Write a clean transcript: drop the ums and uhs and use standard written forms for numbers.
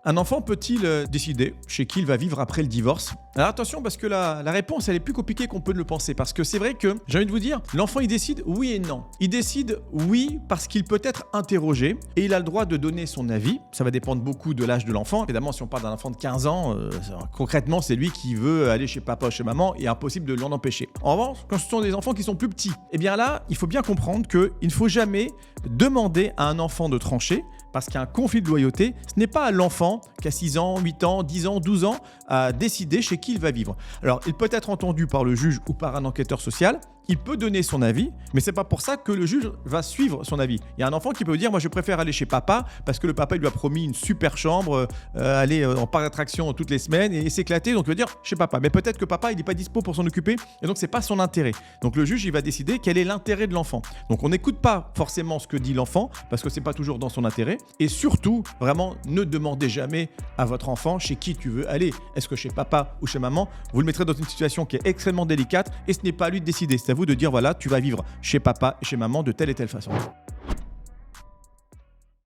Un enfant peut-il décider chez qui il va vivre après le divorce? Alors attention parce que la réponse elle est plus compliquée qu'on peut le penser parce que c'est vrai que j'ai envie de vous dire, l'enfant il décide oui et non. Il décide oui parce qu'il peut être interrogé et il a le droit de donner son avis. Ça va dépendre beaucoup de l'âge de l'enfant. Évidemment si on parle d'un enfant de 15 ans, concrètement c'est lui qui veut aller chez papa ou chez maman et impossible de l'en empêcher. En revanche, quand ce sont des enfants qui sont plus petits, eh bien là il faut bien comprendre qu'il ne faut jamais demander à un enfant de trancher parce qu'il y a un conflit de loyauté. Ce n'est pas à l'enfant qui a 6 ans, 8 ans, 10 ans, 12 ans à décider chez qui il va vivre. Alors, il peut être entendu par le juge ou par un enquêteur social. Il peut donner son avis, mais c'est pas pour ça que le juge va suivre son avis. Il y a un enfant qui peut dire moi je préfère aller chez papa parce que le papa il lui a promis une super chambre, aller en parc d'attractions toutes les semaines et s'éclater, donc il va dire chez papa. Mais peut-être que papa il n'est pas dispo pour s'en occuper et donc c'est pas son intérêt. Donc le juge il va décider quel est l'intérêt de l'enfant. Donc on n'écoute pas forcément ce que dit l'enfant parce que c'est pas toujours dans son intérêt. Et surtout vraiment ne demandez jamais à votre enfant chez qui tu veux aller. Est-ce que chez papa ou chez maman? Vous le mettrez dans une situation qui est extrêmement délicate et ce n'est pas à lui de décider. C'est à vous de dire voilà, tu vas vivre chez papa et chez maman de telle et telle façon.